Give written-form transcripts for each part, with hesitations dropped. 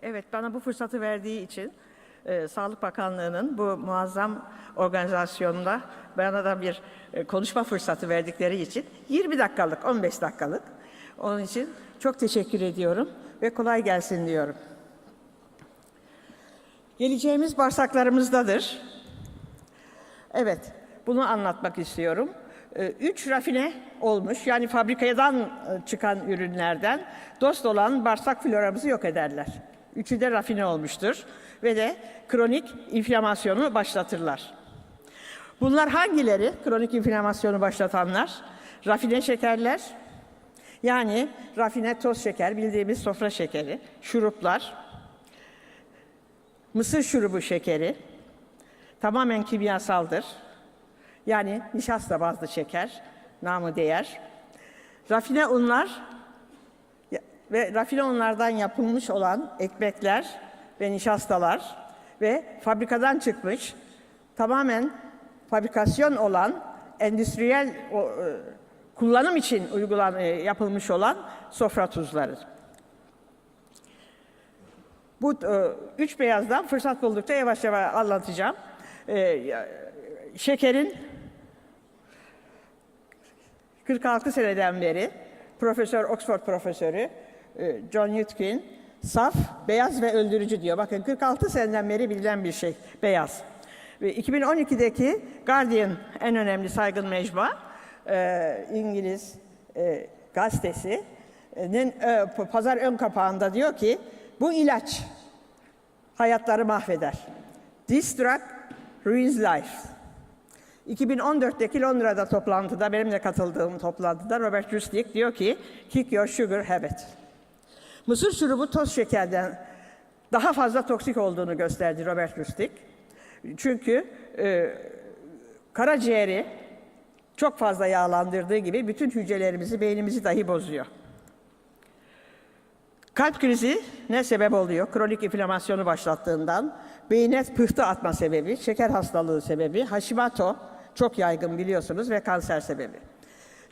Evet, bana bu fırsatı verdiği için Sağlık Bakanlığı'nın bu muazzam organizasyonunda bana da bir konuşma fırsatı verdikleri için 20 dakikalık, 15 dakikalık. Onun için çok teşekkür ediyorum ve kolay gelsin diyorum. Geleceğimiz bağırsaklarımızdadır. Evet, bunu anlatmak istiyorum. 3 rafine olmuş, yani fabrikadan çıkan ürünlerden dost olan bağırsak floramızı yok ederler. Üçü de rafine olmuştur ve de kronik inflamasyonu başlatırlar. Bunlar hangileri? Kronik inflamasyonu başlatanlar, rafine şekerler, yani rafine toz şeker, bildiğimiz sofra şekeri, şuruplar, mısır şurubu şekeri, tamamen kimyasaldır. Yani nişasta bazlı şeker, namı değer. Rafine unlar ve rafine unlardan yapılmış olan ekmekler ve nişastalar ve fabrikadan çıkmış, tamamen fabrikasyon olan, endüstriyel kullanım için yapılmış olan sofra tuzları. Bu üç beyazdan fırsat buldukça yavaş yavaş anlatacağım. Şekerin 46 seneden beri Oxford profesörü John Yudkin, saf, beyaz ve öldürücü diyor. Bakın 46 seneden beri bilinen bir şey, beyaz. Ve 2012'deki Guardian, en önemli saygın mecmua, İngiliz gazetesinin pazar ön kapağında diyor ki, bu ilaç hayatları mahveder. This drug ruins life. 2014'teki Londra'da toplantıda, benim de katıldığım toplantıda Robert Lustig diyor ki, kick your sugar habit. Mısır şurubu toz şekerden daha fazla toksik olduğunu gösterdi Robert Lustig. Çünkü karaciğeri çok fazla yağlandırdığı gibi bütün hücrelerimizi, beynimizi dahi bozuyor. Kalp krizi ne sebep oluyor? Kronik inflamasyonu başlattığından, beyne pıhtı atma sebebi, şeker hastalığı sebebi, Hashimoto çok yaygın biliyorsunuz ve kanser sebebi.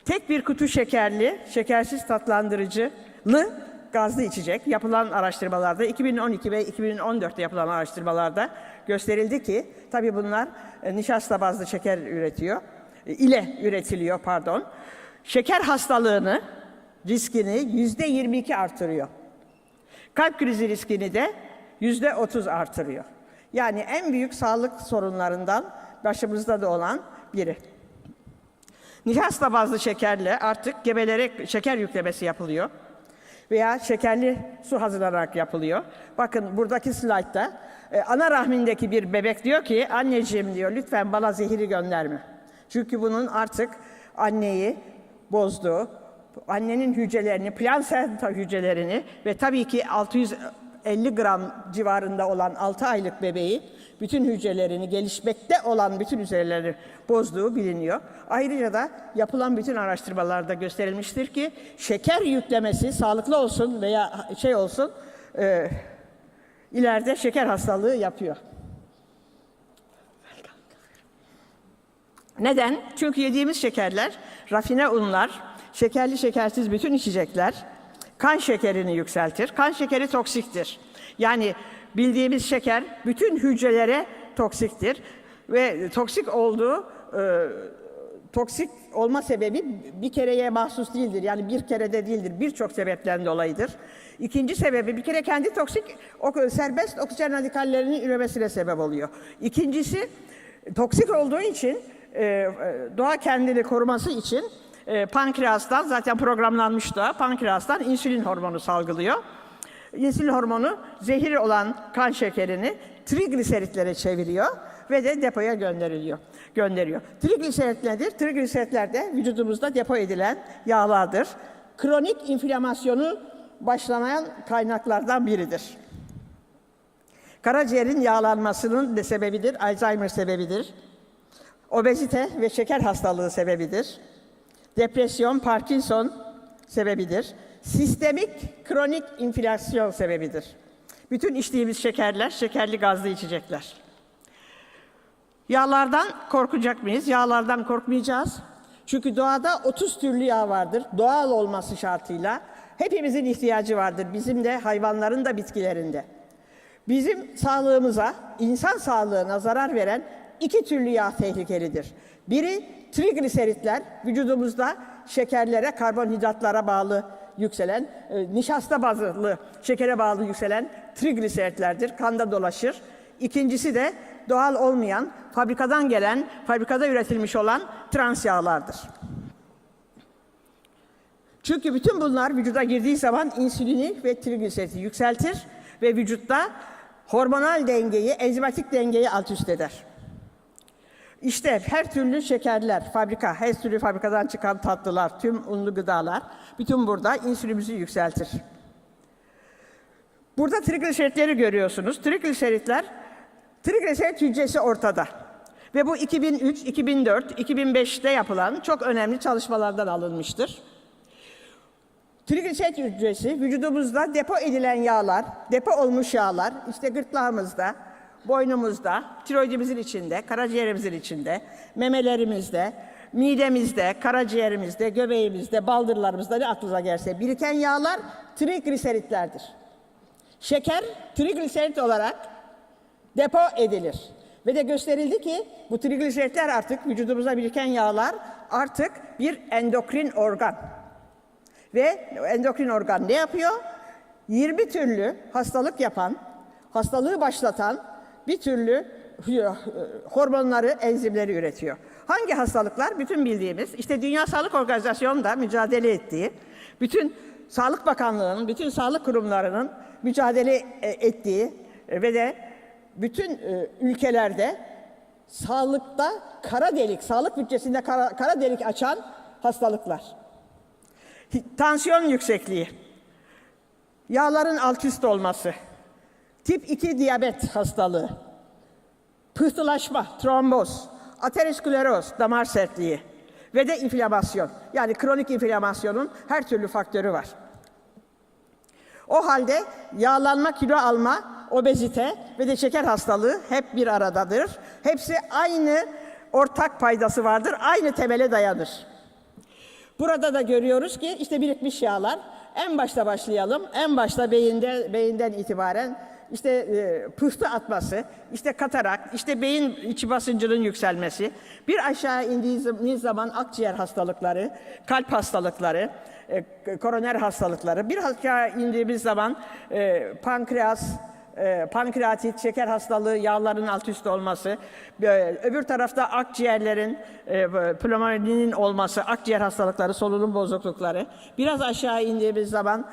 Tek bir kutu şekerli, şekersiz tatlandırıcılı gazlı içecek yapılan araştırmalarda, 2012 ve 2014'te yapılan araştırmalarda gösterildi ki, tabii bunlar nişasta bazlı şeker üretiliyor. Şeker hastalığını, riskini %22 artırıyor. Kalp krizi riskini de %30 artırıyor. Yani en büyük sağlık sorunlarından başımızda da olan biri. Nişasta bazlı şekerle artık gebelere şeker yüklemesi yapılıyor. Veya şekerli su hazırlanarak yapılıyor. Bakın buradaki slaytta ana rahmindeki bir bebek diyor ki, anneciğim diyor, lütfen bana zehiri gönderme. Çünkü bunun artık anneyi bozduğu, annenin hücrelerini, plasenta hücrelerini ve tabii ki 650 gram civarında olan 6 aylık bebeği, bütün hücrelerini, gelişmekte olan bütün hücrelerini bozduğu biliniyor. Ayrıca da yapılan bütün araştırmalarda gösterilmiştir ki şeker yüklemesi sağlıklı olsun veya ileride şeker hastalığı yapıyor. Neden? Çünkü yediğimiz şekerler, rafine unlar, şekerli şekersiz bütün içecekler kan şekerini yükseltir. Kan şekeri toksiktir. Yani bildiğimiz şeker bütün hücrelere toksiktir ve toksik olma sebebi bir kereye mahsus değildir. Yani bir kerede değildir, birçok sebepten dolayıdır. İkinci sebebi, bir kere kendi serbest oksijen radikallerinin üremesine sebep oluyor. İkincisi, toksik olduğu için, doğa kendini koruması için pankreastan, zaten programlanmış da, pankreastan insülin hormonu salgılıyor. İnsülin hormonu zehir olan kan şekerini trigliseritlere çeviriyor ve de depoya gönderiyor. Trigliserit nedir? Trigliseritler de vücudumuzda depo edilen yağlardır. Kronik inflamasyonu başlamayan kaynaklardan biridir. Karaciğerin yağlanmasının sebebidir, Alzheimer sebebidir. Obezite ve şeker hastalığı sebebidir. Depresyon, Parkinson sebebidir. Sistemik kronik inflasyon sebebidir. Bütün içtiğimiz şekerler, şekerli gazlı içecekler. Yağlardan korkacak mıyız? Yağlardan korkmayacağız. Çünkü doğada 30 türlü yağ vardır. Doğal olması şartıyla hepimizin ihtiyacı vardır. Bizim de, hayvanların da, bitkilerinde. Bizim sağlığımıza, insan sağlığına zarar veren iki türlü yağ tehlikelidir. Biri trigliseritler, vücudumuzda şekerlere, karbonhidratlara bağlı yükselen, nişasta bazlı şekere bağlı yükselen trigliseritlerdir. Kanda dolaşır. İkincisi de doğal olmayan, fabrikadan gelen, fabrikada üretilmiş olan trans yağlardır. Çünkü bütün bunlar vücuda girdiği zaman insülini ve trigliseriti yükseltir ve vücutta hormonal dengeyi, enzimatik dengeyi alt üst eder. İşte her türlü şekerler, her türlü fabrikadan çıkan tatlılar, tüm unlu gıdalar, bütün burada insülinimizi yükseltir. Burada trigliseritleri görüyorsunuz. Trigliserit hücresi ortada. Ve bu 2003, 2004, 2005'te yapılan çok önemli çalışmalardan alınmıştır. Trigliserit hücresi vücudumuzda depo edilen yağlar, depo olmuş yağlar, işte gırtlağımızda, boynumuzda, tiroidimizin içinde, karaciğerimizin içinde, memelerimizde, midemizde, karaciğerimizde, göbeğimizde, baldırlarımızda ne aklınıza gelse biriken yağlar trigliseritlerdir. Şeker trigliserit olarak depo edilir. Ve de gösterildi ki bu trigliseritler artık vücudumuza biriken yağlar artık bir endokrin organ. Ve endokrin organ ne yapıyor? 20 türlü hastalık yapan, hastalığı başlatan bir türlü hormonları, enzimleri üretiyor. Hangi hastalıklar? Bütün bildiğimiz, işte Dünya Sağlık Organizasyonu'nda mücadele ettiği, bütün Sağlık Bakanlığı'nın, bütün sağlık kurumlarının mücadele ettiği ve de bütün ülkelerde sağlıkta kara delik, sağlık bütçesinde kara delik açan hastalıklar. Tansiyon yüksekliği, yağların alt üst olması, tip 2 diyabet hastalığı, pıhtılaşma, tromboz, ateroskleroz, damar sertliği ve de inflamasyon. Yani kronik inflamasyonun her türlü faktörü var. O halde yağlanma, kilo alma, obezite ve de şeker hastalığı hep bir aradadır. Hepsi aynı ortak paydası vardır, aynı temele dayanır. Burada da görüyoruz ki işte birikmiş yağlar. En başta başlayalım. En başta beyinden itibaren işte pıhtı atması, işte katarak, işte beyin içi basıncının yükselmesi, bir aşağı indiğiniz zaman akciğer hastalıkları, kalp hastalıkları, koroner hastalıkları, bir aşağı indiğimiz zaman pankreatit, şeker hastalığı, yağların alt üst olması, öbür tarafta akciğerlerin pnömoninin olması, akciğer hastalıkları, solunum bozuklukları, biraz aşağı indiğimiz zaman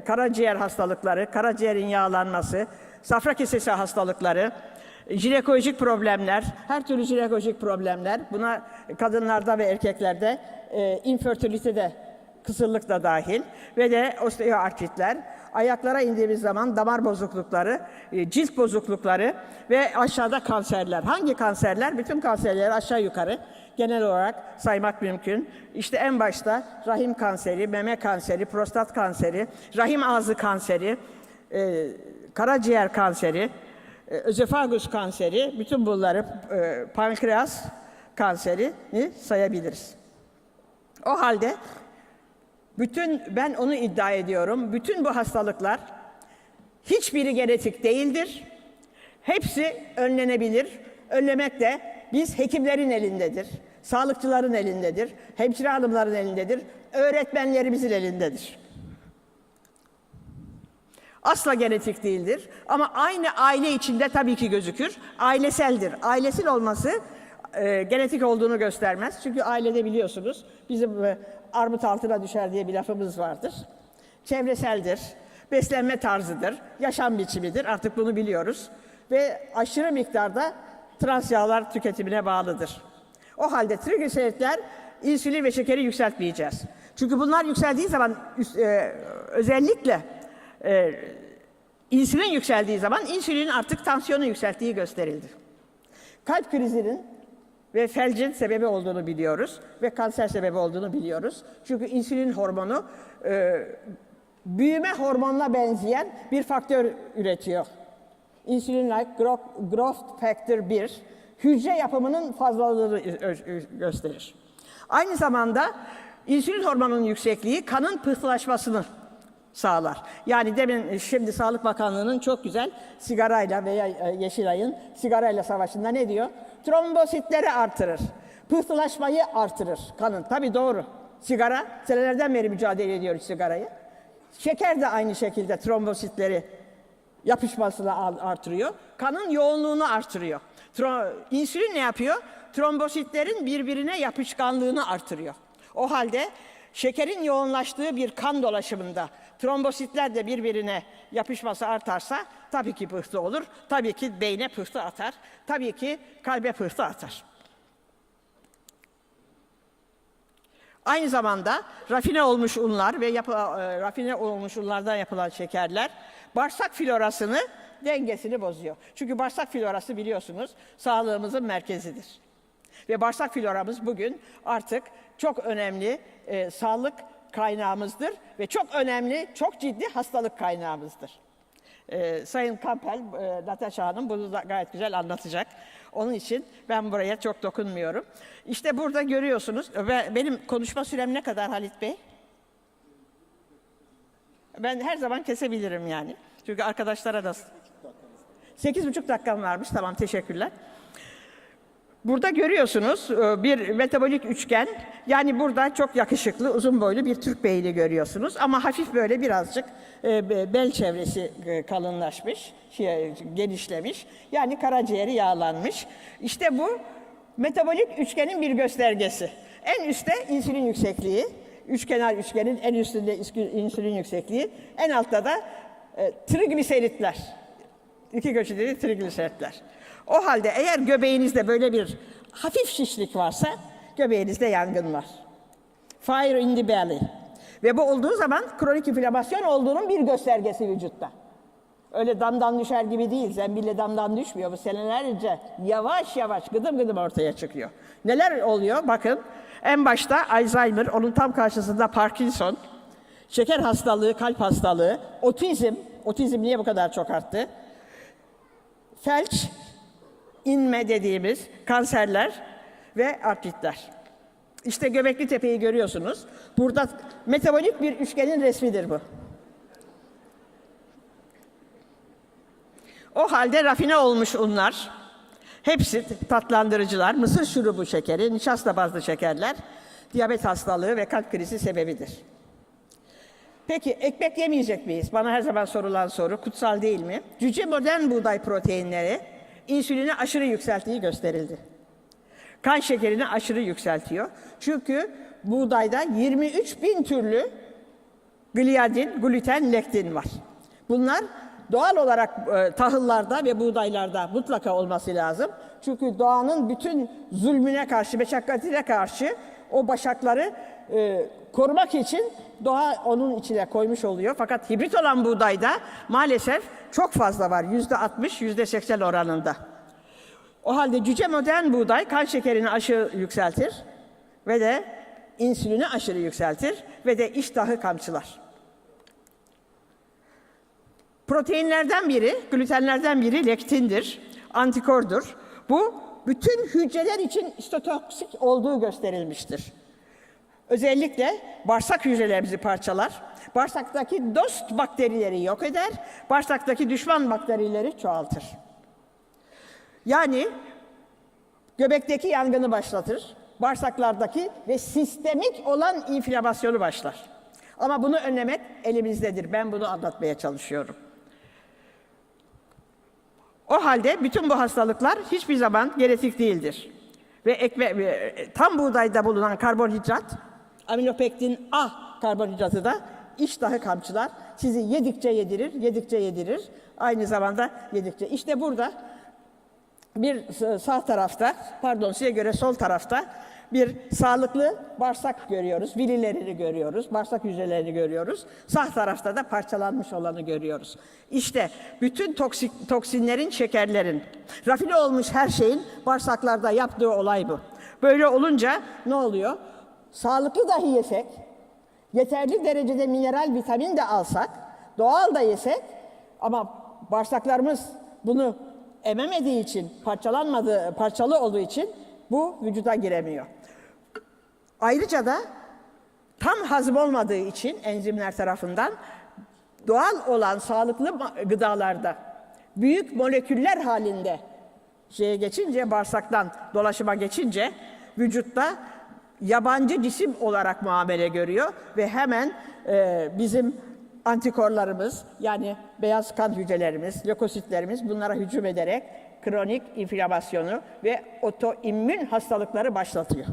karaciğer hastalıkları, karaciğerin yağlanması, safra kesesi hastalıkları, jinekolojik problemler, her türlü jinekolojik problemler, buna kadınlarda ve erkeklerde infertilite de, kısırlık da dahil ve de osteoartritler, ayaklara indiğimiz zaman damar bozuklukları, cilt bozuklukları ve aşağıda kanserler. Hangi kanserler? Bütün kanserleri aşağı yukarı genel olarak saymak mümkün. İşte en başta rahim kanseri, meme kanseri, prostat kanseri, rahim ağzı kanseri, karaciğer kanseri, özofagus kanseri, bütün bunları pankreas kanserini sayabiliriz. O halde ben onu iddia ediyorum, bütün bu hastalıklar hiçbiri genetik değildir. Hepsi önlenebilir. Önlemek de biz hekimlerin elindedir, sağlıkçıların elindedir, hemşire hanımların elindedir, öğretmenlerimizin elindedir. Asla genetik değildir ama aynı aile içinde tabii ki gözükür. Aileseldir. Ailesil olması genetik olduğunu göstermez. Çünkü ailede biliyorsunuz bizim armut altına düşer diye bir lafımız vardır. Çevreseldir, beslenme tarzıdır, yaşam biçimidir. Artık bunu biliyoruz. Ve aşırı miktarda trans yağlar tüketimine bağlıdır. O halde trigliseritler, insülin ve şekeri yükseltmeyeceğiz. Çünkü bunlar yükseldiği zaman özellikle insülin yükseldiği zaman insülinin artık tansiyonu yükselttiği gösterildi. Kalp krizinin ve felcin sebebi olduğunu biliyoruz ve kanser sebebi olduğunu biliyoruz. Çünkü insülin hormonu büyüme hormonuna benzeyen bir faktör üretiyor. Insulin-like growth factor 1 hücre yapımının fazlalığını gösterir. Aynı zamanda insülin hormonunun yüksekliği kanın pıhtılaşmasını sağlar. Yani şimdi Sağlık Bakanlığı'nın çok güzel sigarayla veya Yeşilay'ın sigarayla savaşında ne diyor? Trombositleri artırır, pıhtılaşmayı artırır kanın. Tabii doğru. Sigara, senelerden beri mücadele ediyoruz sigarayı. Şeker de aynı şekilde trombositleri yapışmasını artırıyor. Kanın yoğunluğunu artırıyor. İnsülin ne yapıyor? Trombositlerin birbirine yapışkanlığını artırıyor. O halde şekerin yoğunlaştığı bir kan dolaşımında trombositler de birbirine yapışması artarsa tabii ki pıhtı olur. Tabii ki beyne pıhtı atar. Tabii ki kalbe pıhtı atar. Aynı zamanda rafine olmuş unlar ve rafine olmuş unlardan yapılan şekerler bağırsak florasını, dengesini bozuyor. Çünkü bağırsak florası biliyorsunuz sağlığımızın merkezidir. Ve bağırsak floramız bugün artık çok önemli sağlık kaynağımızdır ve çok önemli, çok ciddi hastalık kaynağımızdır. Sayın Kampel, Natasha Hanım bunu da gayet güzel anlatacak. Onun için ben buraya çok dokunmuyorum. İşte burada görüyorsunuz, ve benim konuşma sürem ne kadar Halit Bey? Ben her zaman kesebilirim yani. Çünkü arkadaşlara da... 8,5 dakikam varmış, tamam teşekkürler. Burada görüyorsunuz bir metabolik üçgen. Yani burada çok yakışıklı, uzun boylu bir Türk beyni görüyorsunuz. Ama hafif böyle birazcık bel çevresi kalınlaşmış, genişlemiş. Yani karaciğeri yağlanmış. İşte bu metabolik üçgenin bir göstergesi. En üstte insülin yüksekliği, üçkenar üçgenin en üstünde insülin yüksekliği, en altta da trigliseritler. İki göçleri trigliseritler. O halde eğer göbeğinizde böyle bir hafif şişlik varsa göbeğinizde yangın var. Fire in the belly. Ve bu olduğu zaman kronik inflamasyon olduğunun bir göstergesi vücutta. Öyle damdan düşer gibi değil, zembille damdan düşmüyor. Bu senelerce yavaş yavaş gıdım gıdım ortaya çıkıyor. Neler oluyor? Bakın en başta Alzheimer, onun tam karşısında Parkinson, şeker hastalığı, kalp hastalığı, otizm niye bu kadar çok arttı? Felç, inme dediğimiz kanserler ve artritler. İşte Göbekli Tepe'yi görüyorsunuz. Burada metabolik bir üçgenin resmidir bu. O halde rafine olmuş unlar, hepsi tatlandırıcılar, mısır şurubu şekeri, nişasta bazlı şekerler, diyabet hastalığı ve kalp krizi sebebidir. Peki ekmek yemeyecek miyiz? Bana her zaman sorulan soru, kutsal değil mi? Cüce modern buğday proteinleri insülini aşırı yükselttiği gösterildi. Kan şekerini aşırı yükseltiyor. Çünkü buğdayda 23.000 türlü gliadin, gluten, lektin var. Bunlar doğal olarak tahıllarda ve buğdaylarda mutlaka olması lazım. Çünkü doğanın bütün zulmüne karşı, meşakkatine karşı o başakları korumak için doğa onun içine koymuş oluyor. Fakat hibrit olan buğdayda maalesef çok fazla var. %60, %80 oranında. O halde cüce modern buğday kan şekerini aşırı yükseltir ve de insülini aşırı yükseltir ve de iştahı kamçılar. Proteinlerden biri, glutenlerden biri lektindir, antikordur. Bu bütün hücreler için histotoksik olduğu gösterilmiştir. Özellikle bağırsak hücrelerimizi parçalar, bağırsaktaki dost bakterileri yok eder, bağırsaktaki düşman bakterileri çoğaltır. Yani göbekteki yangını başlatır, bağırsaklardaki ve sistemik olan inflamasyonu başlar. Ama bunu önlemek elimizdedir. Ben bunu anlatmaya çalışıyorum. O halde bütün bu hastalıklar hiçbir zaman genetik değildir. Ve tam buğdayda bulunan karbonhidrat, aminopektin A karbonhidratı da iştahı kamçılar. Sizi yedikçe yedirir, yedikçe yedirir. Aynı zamanda yedikçe. İşte burada bir sağ tarafta, pardon size göre sol tarafta bir sağlıklı bağırsak görüyoruz. Vililerini görüyoruz, bağırsak hücrelerini görüyoruz. Sağ tarafta da parçalanmış olanı görüyoruz. İşte bütün toksinlerin, şekerlerin, rafine olmuş her şeyin bağırsaklarda yaptığı olay bu. Böyle olunca ne oluyor? Sağlıklı dahi yesek, yeterli derecede mineral, vitamin de alsak, doğal da yesek ama bağırsaklarımız bunu ememediği için, parçalı olduğu için bu vücuda giremiyor. Ayrıca da tam hazım olmadığı için enzimler tarafından doğal olan sağlıklı gıdalarda büyük moleküller halinde şeye geçince, bağırsaktan dolaşıma geçince vücutta yabancı cisim olarak muamele görüyor ve hemen bizim antikorlarımız, yani beyaz kan hücrelerimiz, lökositlerimiz bunlara hücum ederek kronik inflamasyonu ve otoimmün hastalıkları başlatıyor.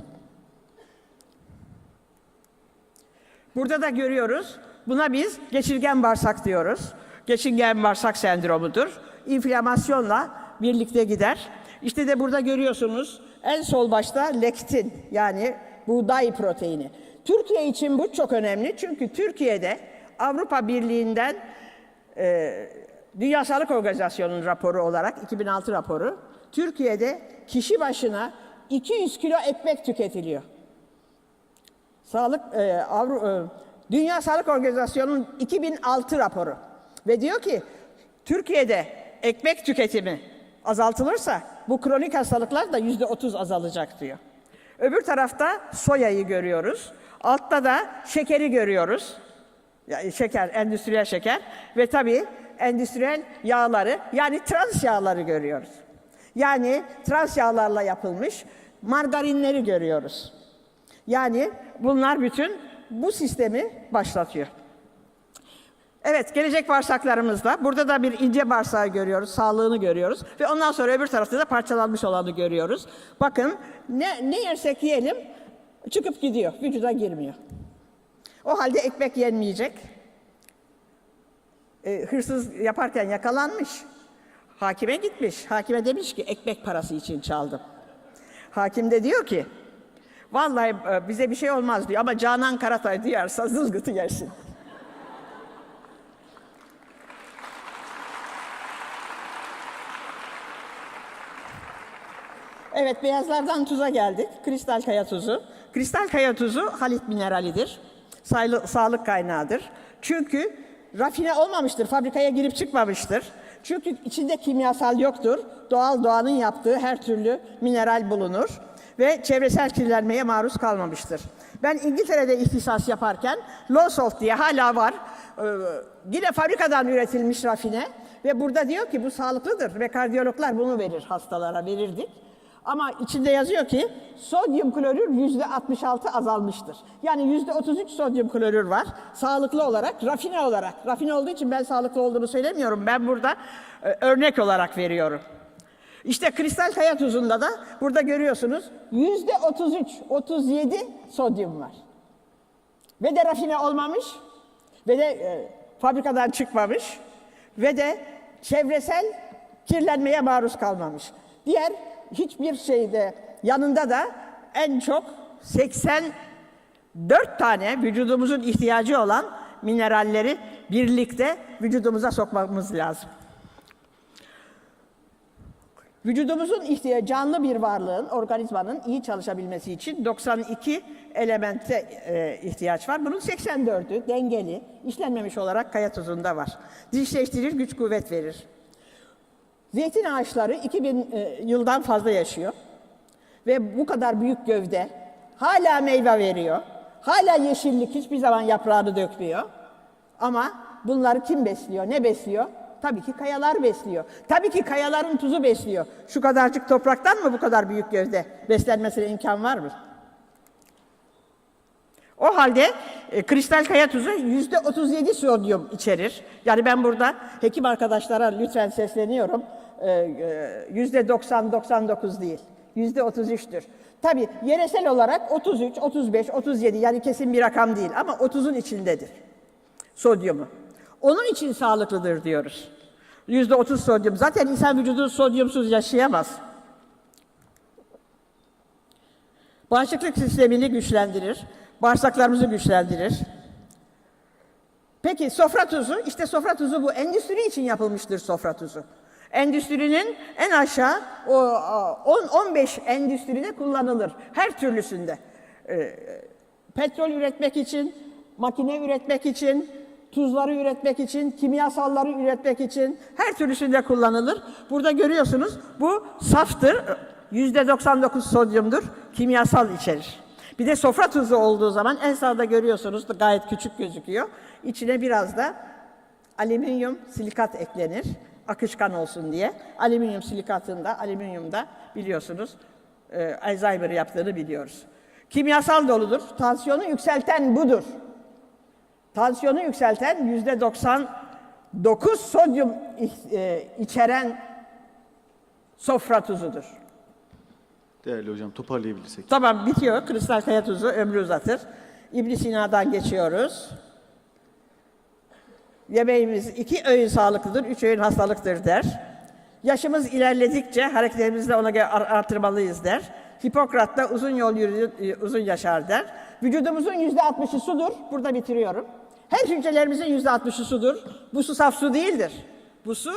Burada da görüyoruz, buna biz geçirgen bağırsak diyoruz. Geçirgen bağırsak sendromudur. İnflamasyonla birlikte gider. İşte de burada görüyorsunuz en sol başta lektin, yani buğday proteini. Türkiye için bu çok önemli çünkü Türkiye'de Avrupa Birliği'nden Dünya Sağlık Organizasyonu'nun raporu olarak 2006 raporu, Türkiye'de kişi başına 200 kilo ekmek tüketiliyor. Dünya Sağlık Organizasyonu'nun 2006 raporu ve diyor ki Türkiye'de ekmek tüketimi azaltılırsa bu kronik hastalıklar da %30 azalacak diyor. Öbür tarafta soyayı görüyoruz. Altta da şekeri görüyoruz. Yani şeker, endüstriyel şeker ve tabii endüstriyel yağları, yani trans yağları görüyoruz. Yani trans yağlarla yapılmış margarinleri görüyoruz. Yani bunlar bütün bu sistemi başlatıyor. Evet, gelecek bağırsaklarımızda burada da bir ince bağırsağı görüyoruz, sağlığını görüyoruz ve ondan sonra öbür tarafta da parçalanmış olanı görüyoruz. Bakın ne yersek yiyelim çıkıp gidiyor, vücuda girmiyor. O halde ekmek yenmeyecek. Hırsız yaparken yakalanmış. Hakime gitmiş. Hakime demiş ki ekmek parası için çaldım. Hakim de diyor ki vallahi bize bir şey olmaz diyor ama Canan Karatay duyarsa zılgıtı yersin. Evet, beyazlardan tuza geldik. Kristal kaya tuzu. Kristal kaya tuzu halit mineralidir. Sağlık kaynağıdır. Çünkü rafine olmamıştır, fabrikaya girip çıkmamıştır. Çünkü içinde kimyasal yoktur. Doğanın yaptığı her türlü mineral bulunur ve çevresel kirlenmeye maruz kalmamıştır. Ben İngiltere'de ihtisas yaparken low salt diye hala var. Yine fabrikadan üretilmiş rafine ve burada diyor ki bu sağlıklıdır ve kardiyologlar bunu verir, hastalara verirdik. Ama içinde yazıyor ki sodyum klorür %66 azalmıştır. Yani %33 sodyum klorür var. Sağlıklı olarak, rafine olarak. Rafine olduğu için ben sağlıklı olduğunu söylemiyorum. Ben burada örnek olarak veriyorum. İşte kristal kaya tuzunda da burada görüyorsunuz %33, 37 sodyum var. Ve de rafine olmamış ve de fabrikadan çıkmamış ve de çevresel kirlenmeye maruz kalmamış. Diğer hiçbir şeyde yanında da en çok 84 tane vücudumuzun ihtiyacı olan mineralleri birlikte vücudumuza sokmamız lazım. Vücudumuzun ihtiyacı, canlı bir varlığın, organizmanın iyi çalışabilmesi için 92 elemente ihtiyaç var. Bunun 84'ü dengeli, işlenmemiş olarak kaya tuzunda var. Dişleştirir, güç kuvvet verir. Zeytin ağaçları 2000 yıldan fazla yaşıyor ve bu kadar büyük gövde hala meyve veriyor, hala yeşillik hiçbir zaman yaprağını dökmüyor. Ama bunları kim besliyor, ne besliyor? Tabii ki kayalar besliyor. Tabii ki kayaların tuzu besliyor. Şu kadarcık topraktan mı bu kadar büyük gövde beslenmesine imkan var mı? O halde kristal kaya tuzu %37 sodyum içerir. Yani ben burada hekim arkadaşlara lütfen sesleniyorum. %90-99 değil, %33'tür. Tabii yeresel olarak 33, 35, 37 yani kesin bir rakam değil ama 30'un içindedir sodyumu. Onun için sağlıklıdır diyoruz. %30 sodyum. Zaten insan vücudu sodyumsuz yaşayamaz. Bağışıklık sistemini güçlendirir. Bağırsaklarımızı güçlendirir. Peki sofra tuzu, işte sofra tuzu bu endüstri için yapılmıştır sofra tuzu. Endüstrinin en aşağı 10-15 endüstride kullanılır. Her türlüsünde. Petrol üretmek için, makine üretmek için, tuzları üretmek için, kimyasalları üretmek için her türlüsünde kullanılır. Burada görüyorsunuz bu saftır, %99 sodyumdur, kimyasal içerir. Bir de sofra tuzu olduğu zaman en sağda görüyorsunuz da gayet küçük gözüküyor. İçine biraz da alüminyum silikat eklenir, akışkan olsun diye. Alüminyum silikatında, alüminyumda biliyorsunuz Alzheimer yaptığını biliyoruz. Kimyasal doludur. Tansiyonu yükselten budur. Tansiyonu yükselten %99 sodyum içeren sofra tuzudur. Değerli hocam, toparlayabilirsek. Tamam, bitiyor. Kristal kaya tuzu ömrü uzatır. İbn Sina'dan geçiyoruz. Yemeğimiz 2 öğün sağlıklıdır, 3 öğün hastalıktır der. Yaşımız ilerledikçe hareketlerimizi de ona göre artırmalıyız der. Hipokrat da uzun yol yürür, uzun yaşar der. Vücudumuzun %60'ı sudur. Burada bitiriyorum. Her hücrelerimizin %60'ı sudur. Bu su saf su değildir. Bu su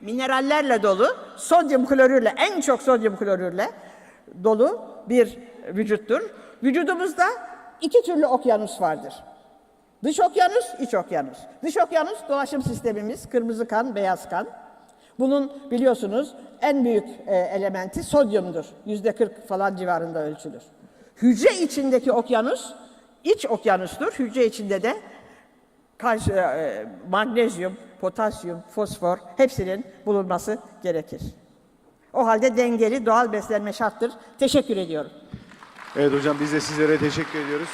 minerallerle dolu, sodyum klorürle, en çok sodyum klorürle dolu bir vücuttur. Vücudumuzda 2 türlü okyanus vardır. Dış okyanus, iç okyanus. Dış okyanus dolaşım sistemimiz, kırmızı kan, beyaz kan. Bunun biliyorsunuz en büyük elementi sodyumdur. %40 falan civarında ölçülür. Hücre içindeki okyanus, iç okyanustur. Hücre içinde de magnezyum, potasyum, fosfor hepsinin bulunması gerekir. O halde dengeli doğal beslenme şarttır. Teşekkür ediyorum. Evet hocam, biz de sizlere teşekkür ediyoruz.